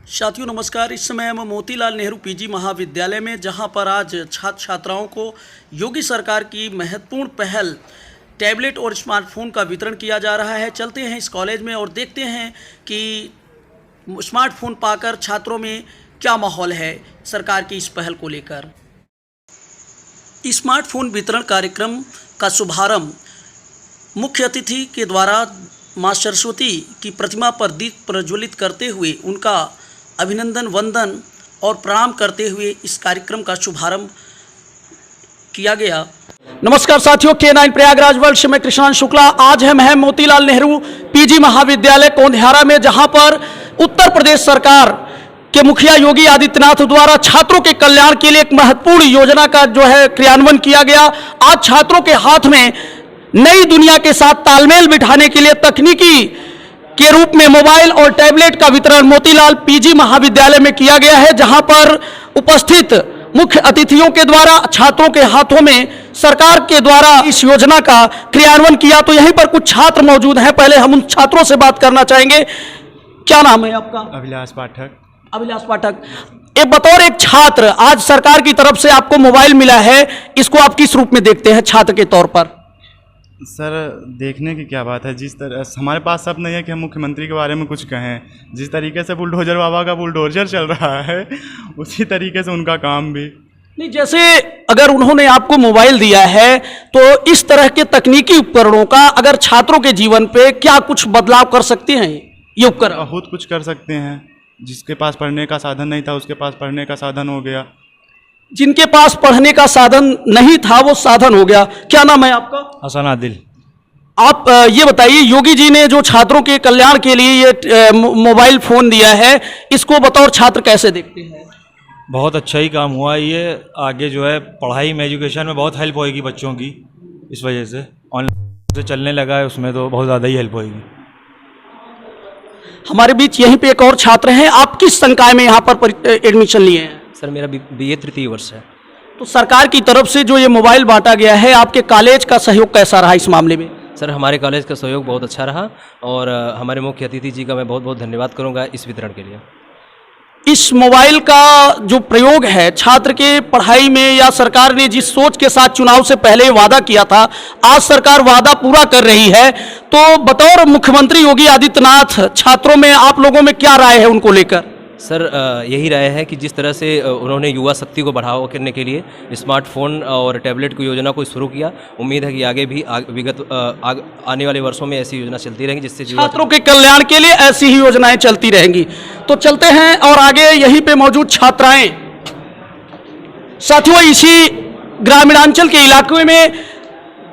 साथियों नमस्कार। इस समय हम मोतीलाल नेहरू पीजी महाविद्यालय में, जहां पर आज छात्र छात्राओं को योगी सरकार की महत्वपूर्ण पहल टैबलेट और स्मार्टफोन का वितरण किया जा रहा है। चलते हैं इस कॉलेज में और देखते हैं कि स्मार्टफोन पाकर छात्रों में क्या माहौल है सरकार की इस पहल को लेकर। स्मार्टफोन वितरण कार्यक्रम का शुभारंभ मुख्य अतिथि के द्वारा माँ सरस्वती की प्रतिमा पर दीप प्रज्वलित करते हुए उनका अभिनंदन वंदन और प्रणाम करते हुए इस कार्यक्रम का शुभारंभ किया गया। नमस्कार साथियों, K9 प्रयागराज वर्ल्ड से मैं कृष्णान शुक्ला। आज हम हैं मोतीलाल नेहरू पीजी महाविद्यालय कोंधियारा में, जहां पर उत्तर प्रदेश सरकार के मुखिया योगी आदित्यनाथ द्वारा छात्रों के कल्याण के लिए एक महत्वपूर्ण योजना का क्रियान्वयन किया गया। आज छात्रों के हाथ में नई दुनिया के साथ तालमेल बिठाने के लिए तकनीकी के रूप में मोबाइल और टैबलेट का वितरण मोतीलाल पीजी महाविद्यालय में किया गया है, जहां पर उपस्थित मुख्य अतिथियों के द्वारा छात्रों के हाथों में सरकार के द्वारा इस योजना का क्रियान्वयन किया। तो यहीं पर कुछ छात्र मौजूद हैं, पहले हम उन छात्रों से बात करना चाहेंगे। क्या नाम है आपका? अभिलाष पाठक। अभिलाष पाठक, एक बतौर एक छात्र आज सरकार की तरफ से आपको मोबाइल मिला है, इसको आप किस रूप में देखते हैं छात्र के तौर पर? सर, देखने की क्या बात है, जिस तरह हमारे पास सब नहीं है कि हम मुख्यमंत्री के बारे में कुछ कहें। जिस तरीके से बुलडोजर बाबा का बुलडोजर चल रहा है उसी तरीके से उनका काम भी नहीं। जैसे अगर उन्होंने आपको मोबाइल दिया है तो इस तरह के तकनीकी उपकरणों का अगर छात्रों के जीवन पे क्या कुछ बदलाव कर सकते हैं ये उपकरण? बहुत कुछ कर सकते हैं। जिसके पास पढ़ने का साधन नहीं था उसके पास पढ़ने का साधन हो गया। जिनके पास पढ़ने का साधन नहीं था वो साधन हो गया। क्या नाम है आपका? हसन आदिल। आप ये बताइए, योगी जी ने जो छात्रों के कल्याण के लिए ये मोबाइल फोन दिया है, इसको बतौर छात्र कैसे देखते हैं? बहुत अच्छा ही काम हुआ। ये आगे जो है पढ़ाई में, एजुकेशन में बहुत हेल्प होएगी बच्चों की। इस वजह से ऑनलाइन से चलने लगा है, उसमें तो बहुत ज़्यादा ही हेल्प होएगी। हमारे बीच यहीं पे एक और छात्र हैं। आप किस संकाय में यहाँ पर एडमिशन लिए हैं? सर, मेरा BA तृतीय वर्ष है। तो सरकार की तरफ से जो ये मोबाइल बांटा गया है, आपके कॉलेज का सहयोग कैसा रहा इस मामले में? सर, हमारे कॉलेज का सहयोग बहुत अच्छा रहा और हमारे मुख्य अतिथि जी का मैं बहुत बहुत धन्यवाद करूंगा इस वितरण के लिए। इस मोबाइल का जो प्रयोग है छात्र के पढ़ाई में, या सरकार ने जिस सोच के साथ चुनाव से पहले वादा किया था, आज सरकार वादा पूरा कर रही है, तो बतौर मुख्यमंत्री योगी आदित्यनाथ छात्रों में, आप लोगों में क्या राय है उनको लेकर? सर, यही राय है कि जिस तरह से उन्होंने युवा शक्ति को बढ़ावा करने के लिए स्मार्टफोन और टैबलेट की योजना को शुरू किया, उम्मीद है कि आगे भी आने वाले वर्षों में ऐसी योजना चलती रहेंगी, जिससे छात्रों के कल्याण के लिए ऐसी ही योजनाएं चलती रहेंगी। तो चलते हैं और आगे यहीं पे मौजूद छात्राएं। साथियों, इसी ग्रामीणांचल के इलाके में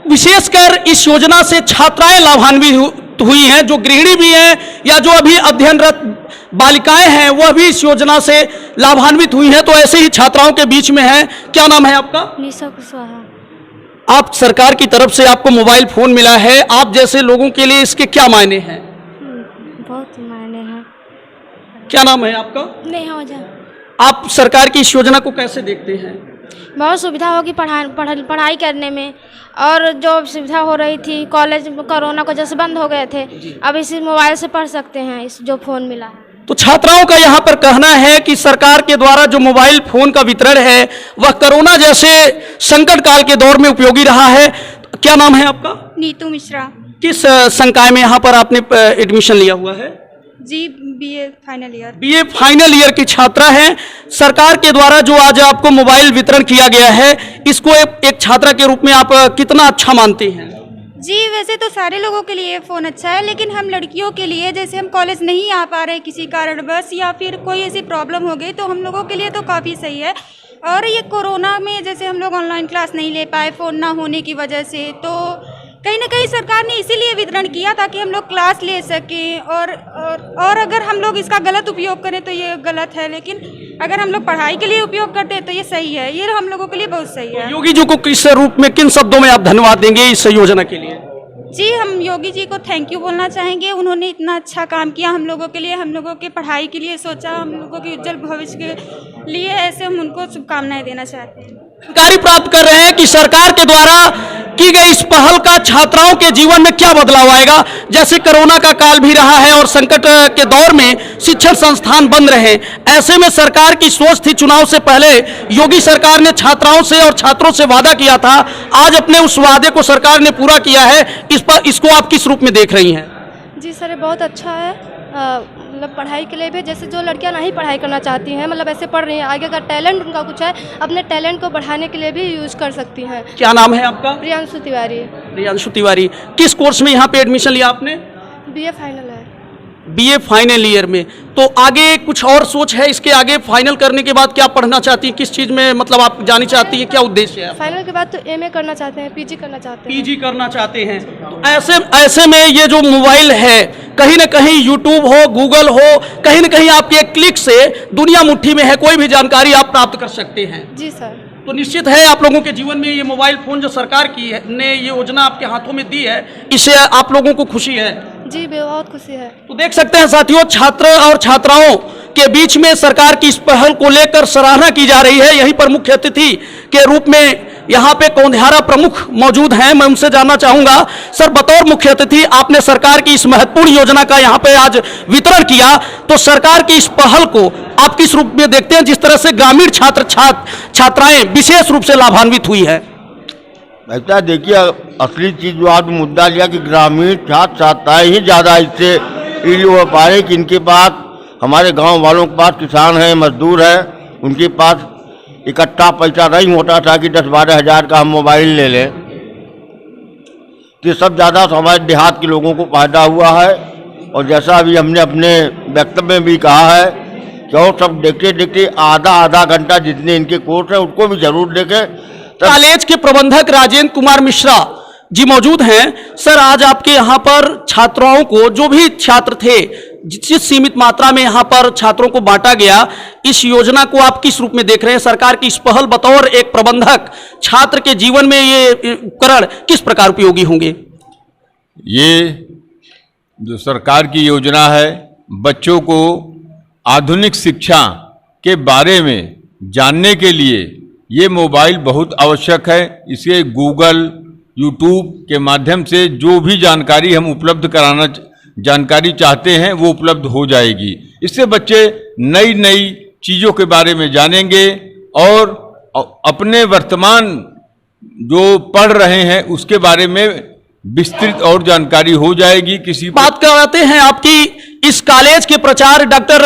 विशेषकर इस योजना से छात्राएं लाभान्वित हुई हैं। जो गृहिणी भी हैं या जो अभी अध्ययनरत बालिकाएं हैं, वह भी इस योजना से लाभान्वित हुई हैं। तो ऐसे ही छात्राओं के बीच में हैं। क्या नाम है आपका? निशा कुशवाहा। आप सरकार की तरफ से आपको मोबाइल फोन मिला है, आप जैसे लोगों के लिए इसके क्या मायने हैं? बहुत मायने हैं। क्या नाम है आपका? नेहा ओझा। आप सरकार की इस योजना को कैसे देखते हैं? बहुत सुविधा होगी पढ़ाई करने में, और जो सुविधा हो रही थी कॉलेज कोरोना को जैसे बंद हो गए थे, अब इसी मोबाइल से पढ़ सकते हैं। इस जो फ़ोन मिला है, तो छात्राओं का यहाँ पर कहना है कि सरकार के द्वारा जो मोबाइल फोन का वितरण है वह कोरोना जैसे संकट काल के दौर में उपयोगी रहा है। क्या नाम है आपका? नीतू मिश्रा। किस संकाय में यहाँ पर आपने एडमिशन लिया हुआ है? जी, BA final year. BA final year की छात्रा हैं। सरकार के द्वारा जो आज आपको मोबाइल वितरण किया गया है, इसको एक छात्रा के रूप में आप कितना अच्छा मानते हैं? जी, वैसे तो सारे लोगों के लिए फ़ोन अच्छा है, लेकिन हम लड़कियों के लिए, जैसे हम कॉलेज नहीं आ पा रहे किसी कारणवश या फिर कोई ऐसी प्रॉब्लम हो गई, तो हम लोगों के लिए तो काफ़ी सही है। और ये कोरोना में जैसे हम लोग ऑनलाइन क्लास नहीं ले पाए फ़ोन ना होने की वजह से, तो कहीं ना कहीं सरकार ने इसीलिए वितरण किया ताकि हम लोग क्लास ले सकें। और अगर हम लोग इसका गलत उपयोग करें तो ये गलत है, लेकिन अगर हम लोग पढ़ाई के लिए उपयोग करते हैं तो ये सही है। ये हम लोगों के लिए बहुत सही है। योगी जी को किस रूप में, किन शब्दों में आप धन्यवाद देंगे इस योजना के लिए? जी, हम योगी जी को थैंक यू बोलना चाहेंगे। उन्होंने इतना अच्छा काम किया हम लोगों के लिए, हम लोगों के पढ़ाई के लिए सोचा, हम लोगों के उज्जवल भविष्य के लिए। ऐसे हम उनको शुभकामनाएं देना चाहते हैं। जानकारी प्राप्त कर रहे हैं कि सरकार के द्वारा की गई इस पहल का छात्राओं के जीवन में क्या बदलाव आएगा? जैसे कोरोना का काल भी रहा है और संकट के दौर में शिक्षण संस्थान बंद रहे, ऐसे में सरकार की सोच थी चुनाव से पहले योगी सरकार ने छात्राओं से और छात्रों से वादा किया था, आज अपने उस वादे को सरकार ने पूरा किया है, इसको आप किस रूप में देख रही हैं? जी सर, ये बहुत अच्छा है, मतलब पढ़ाई के लिए भी, जैसे जो लड़कियां नहीं पढ़ाई करना चाहती हैं, मतलब ऐसे पढ़ रही हैं, आगे अगर टैलेंट उनका कुछ है, अपने टैलेंट को बढ़ाने के लिए भी यूज कर सकती हैं। क्या नाम है आपका? प्रियांशु तिवारी। प्रियांशु तिवारी। किस कोर्स में यहाँ पे एडमिशन लिया आपने? बीए फाइनल है। बीए फाइनल ईयर में। तो आगे कुछ और सोच है इसके आगे? फाइनल करने के बाद क्या पढ़ना चाहती हैं, किस चीज़ में मतलब आप जानी चाहती हैं, क्या उद्देश्य है? फाइनल के बाद तो एमए करना चाहते हैं, पीजी करना चाहते हैं। पीजी करना चाहते हैं। तो ऐसे में ये जो मोबाइल है, कहीं ना कहीं यूट्यूब हो, गूगल हो, कहीं ना कहीं आपके एक क्लिक से दुनिया मुट्ठी में है, कोई भी जानकारी आप प्राप्त कर सकते हैं। जी सर। तो निश्चित है आप लोगों के जीवन में ये मोबाइल फोन जो सरकार की है ने ये योजना आपके हाथों में दी है, इससे आप लोगों को खुशी है? जी बहुत खुशी है। तो देख सकते हैं साथियों, छात्र और छात्राओं के बीच में सरकार की इस पहल को लेकर सराहना की जा रही है। यहीं पर मुख्य अतिथि के रूप में यहाँ पे कौंधियारा प्रमुख मौजूद हैं, मैं उनसे जानना चाहूंगा, सर बतौर मुख्य अतिथि आपने सरकार की इस महत्वपूर्ण योजना का यहाँ पे आज वितरण किया, तो सरकार की इस पहल को आप किस रूप में देखते हैं, जिस तरह से ग्रामीण छात्राएं विशेष रूप से लाभान्वित हुई है? ऐसा देखिए, असली चीज़ जो आज मुद्दा लिया कि ग्रामीण छात्र छात्राएँ ही ज़्यादा इससे इली हो पा रहे कि इनके पास, हमारे गांव वालों के पास किसान हैं, मजदूर हैं, उनके पास इकट्ठा पैसा नहीं होता था कि 10-12 हज़ार का हम मोबाइल ले लें। तो सब ज़्यादा तो हमारे देहात के लोगों को फायदा हुआ है। और जैसा अभी हमने अपने वक्तव्य में भी कहा है कि और सब देखते देखते आधा घंटा जितने इनके कोर्स हैं उसको भी जरूर देखें। कॉलेज के प्रबंधक राजेंद्र कुमार मिश्रा जी मौजूद हैं। सर, आज आपके यहाँ पर छात्राओं को, जो भी छात्र थे, जिस सीमित मात्रा में यहाँ पर छात्रों को बांटा गया, इस योजना को आप किस रूप में देख रहे हैं? सरकार की इस पहल बतौर एक प्रबंधक छात्र के जीवन में ये उपकरण किस प्रकार उपयोगी होंगे? ये जो सरकार की योजना है, बच्चों को आधुनिक शिक्षा के बारे में जानने के लिए ये मोबाइल बहुत आवश्यक है। इसे गूगल, यूट्यूब के माध्यम से जो भी जानकारी हम उपलब्ध कराना जानकारी चाहते हैं वो उपलब्ध हो जाएगी। इससे बच्चे नई नई चीज़ों के बारे में जानेंगे और अपने वर्तमान जो पढ़ रहे हैं उसके बारे में विस्तृत और जानकारी हो जाएगी। किसी बात कराते हैं आपकी इस कॉलेज के प्राचार्य डॉक्टर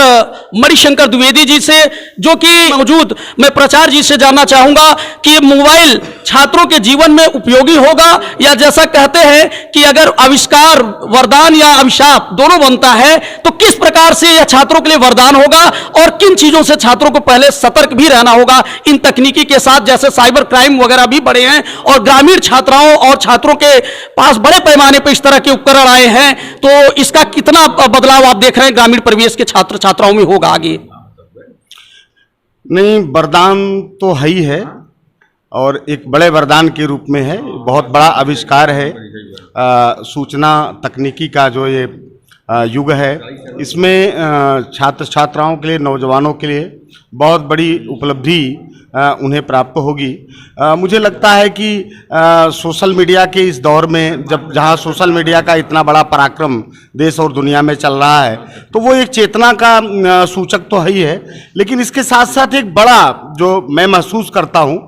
मणिशंकर द्विवेदी जी से, जो कि मौजूद, मैं प्राचार्य जी से जानना चाहूंगा कि ये मोबाइल छात्रों के जीवन में उपयोगी होगा, या जैसा कहते हैं कि अगर आविष्कार वरदान या अभिशाप दोनों बनता है तो किस प्रकार से यह छात्रों के लिए वरदान होगा और किन चीजों से छात्रों को पहले सतर्क भी रहना होगा इन तकनीकी के साथ, जैसे साइबर क्राइम वगैरह भी बढ़े हैं और ग्रामीण छात्राओं और छात्रों के पास बड़े पैमाने पर इस तरह के उपकरण आए हैं, तो इसका कितना बदलाव आप देख रहे हैं ग्रामीण परिवेश के छात्र छात्राओं में होगा आगे? नहीं, वरदान तो है ही है और एक बड़े वरदान के रूप में है। बहुत बड़ा आविष्कार है। सूचना तकनीकी का जो ये युग है, इसमें छात्र छात्राओं के लिए, नौजवानों के लिए बहुत बड़ी उपलब्धि उन्हें प्राप्त होगी। मुझे लगता है कि सोशल मीडिया के इस दौर में, जहाँ सोशल मीडिया का इतना बड़ा पराक्रम देश और दुनिया में चल रहा है, तो वो एक चेतना का सूचक तो है ही है, लेकिन इसके साथ साथ एक बड़ा, जो मैं महसूस करता हूँ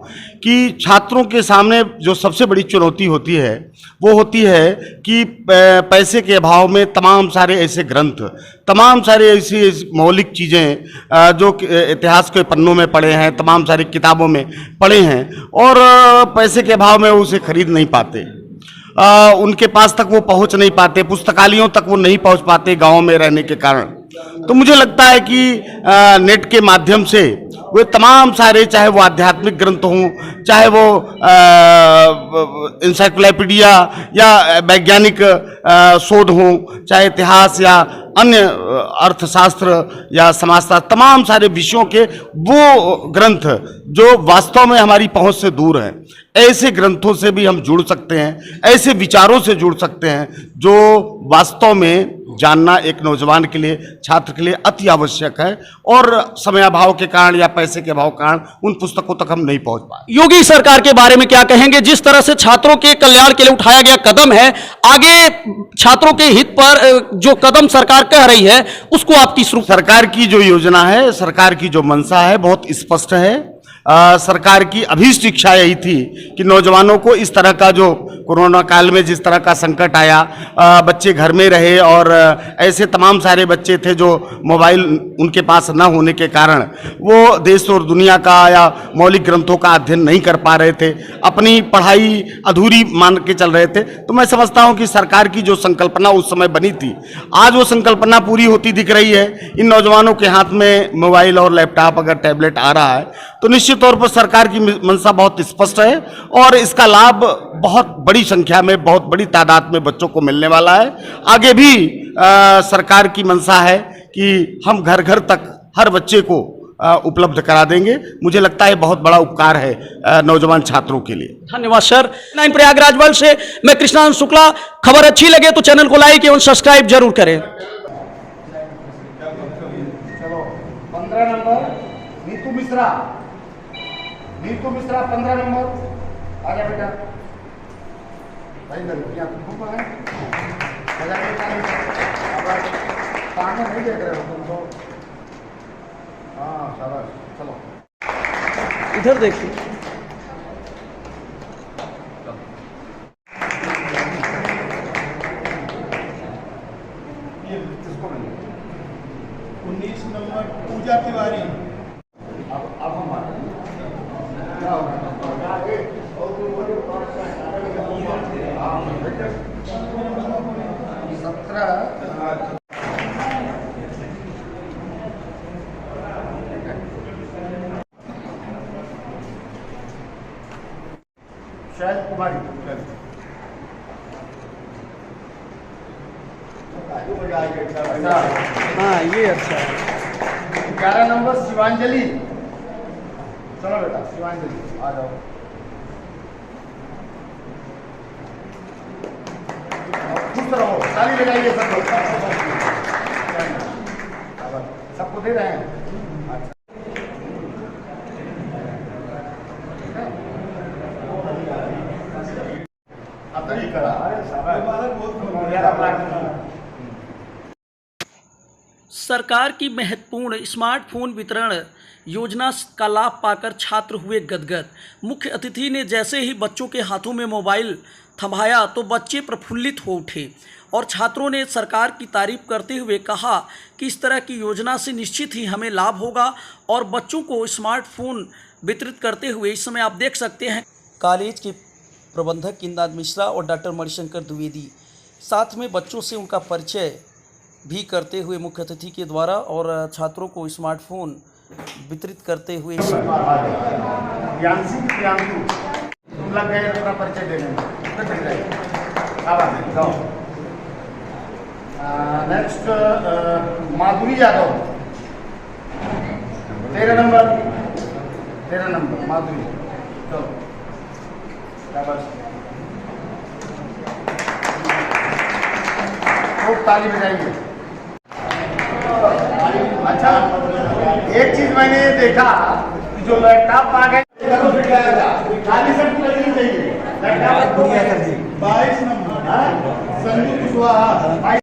कि छात्रों के सामने जो सबसे बड़ी चुनौती होती है वो होती है कि पैसे के अभाव में तमाम सारे ऐसे ग्रंथ, तमाम सारे ऐसी मौलिक चीज़ें जो इतिहास के पन्नों में पढ़े हैं, तमाम सारी किताबों में पढ़े हैं और पैसे के अभाव में उसे खरीद नहीं पाते, उनके पास तक वो पहुंच नहीं पाते, पुस्तकालयों तक वो नहीं पहुंच पाते गाँव में रहने के कारण। तो मुझे लगता है कि नेट के माध्यम से वे तमाम सारे, चाहे वो आध्यात्मिक ग्रंथ हों, चाहे वो इंसाइक्लोपीडिया या वैज्ञानिक शोध हों, चाहे इतिहास या अन्य अर्थशास्त्र या समाजशास्त्र, तमाम सारे विषयों के वो ग्रंथ जो वास्तव में हमारी पहुंच से दूर हैं, ऐसे ग्रंथों से भी हम जुड़ सकते हैं, ऐसे विचारों से जुड़ सकते हैं जो वास्तव में जानना एक नौजवान के लिए, छात्र के लिए अति आवश्यक है और समयाभाव के कारण या पैसे के अभाव के कारण उन पुस्तकों तक हम नहीं पहुंच पाए। योगी सरकार के बारे में क्या कहेंगे? जिस तरह से छात्रों के कल्याण के लिए उठाया गया कदम है, आगे छात्रों के हित पर जो कदम सरकार कह रही है उसको आपकी सरकार की जो योजना है, सरकार की जो मंशा है बहुत स्पष्ट है। सरकार की अभीष्ट इच्छा यही थी कि नौजवानों को इस तरह का जो कोरोना काल में जिस तरह का संकट आया, बच्चे घर में रहे और ऐसे तमाम सारे बच्चे थे जो मोबाइल उनके पास न होने के कारण वो देश और दुनिया का या मौलिक ग्रंथों का अध्ययन नहीं कर पा रहे थे, अपनी पढ़ाई अधूरी मान के चल रहे थे। तो मैं समझता हूं कि सरकार की जो संकल्पना उस समय बनी थी, आज वो संकल्पना पूरी होती दिख रही है। इन नौजवानों के हाथ में मोबाइल और लैपटॉप अगर टैबलेट आ रहा है तो निश्चित तौर पर सरकार की मंशा बहुत स्पष्ट है और इसका लाभ बहुत बड़ी संख्या में, बहुत बड़ी तादाद में बच्चों को मिलने वाला है। आगे भी सरकार की मंशा है कि हम घर घर तक हर बच्चे को उपलब्ध करा देंगे। मुझे लगता है बहुत बड़ा उपकार है नौजवान छात्रों के लिए। धन्यवाद सर। 9 प्रयागराज वर्ल्ड से मैं कृष्णांत शुक्ला। खबर अच्छी लगे तो चैनल को लाइक एवं सब्सक्राइब जरूर करें। 15 नंबर नीतू मिश्रा, नीतू मिश्रा 15 नंबर, आजा बेटा। भाई लड़कियां तुमको है, आजा बेटा। अब सामने नहीं देख रहे हो तुम तो। हाँ शाबाश, चलो इधर देखिए। ये किसको मिले? 19 नंबर पूजा तिवारी। अब हम आ रहे हैं। क्या होगा? शायद कुमारी। हाँ ये अच्छा है। 11 नंबर शिवांजलि। चलो बेटा शिवांजलि आ जाओ। खुश रहो, ताली लगाइए सब लोग। सबको दे रहे हैं। सरकार की महत्वपूर्ण स्मार्टफोन वितरण योजना का लाभ पाकर छात्र हुए गदगद। मुख्य अतिथि ने जैसे ही बच्चों के हाथों में मोबाइल थमाया तो बच्चे प्रफुल्लित हो उठे और छात्रों ने सरकार की तारीफ करते हुए कहा कि इस तरह की योजना से निश्चित ही हमें लाभ होगा और बच्चों को स्मार्टफोन वितरित करते हुए इस समय आप देख सकते हैं कॉलेज के प्रबंधक इंदाद मिश्रा और डॉक्टर मणिशंकर द्विवेदी साथ में बच्चों से उनका परिचय भी करते हुए मुख्य अतिथि के द्वारा और छात्रों को स्मार्टफोन वितरित करते हुए तुम लग गए अपना परिचय देने में। नेक्स्ट माधुरी यादव 13 नंबर माधुरी। चलो खूब ताली बजाएंगे। अच्छा एक चीज मैंने ये देखा कि जो लैपटॉप आ गए खाली सब लगनी चाहिए। Laptop 22 number Sanju Kushwaha.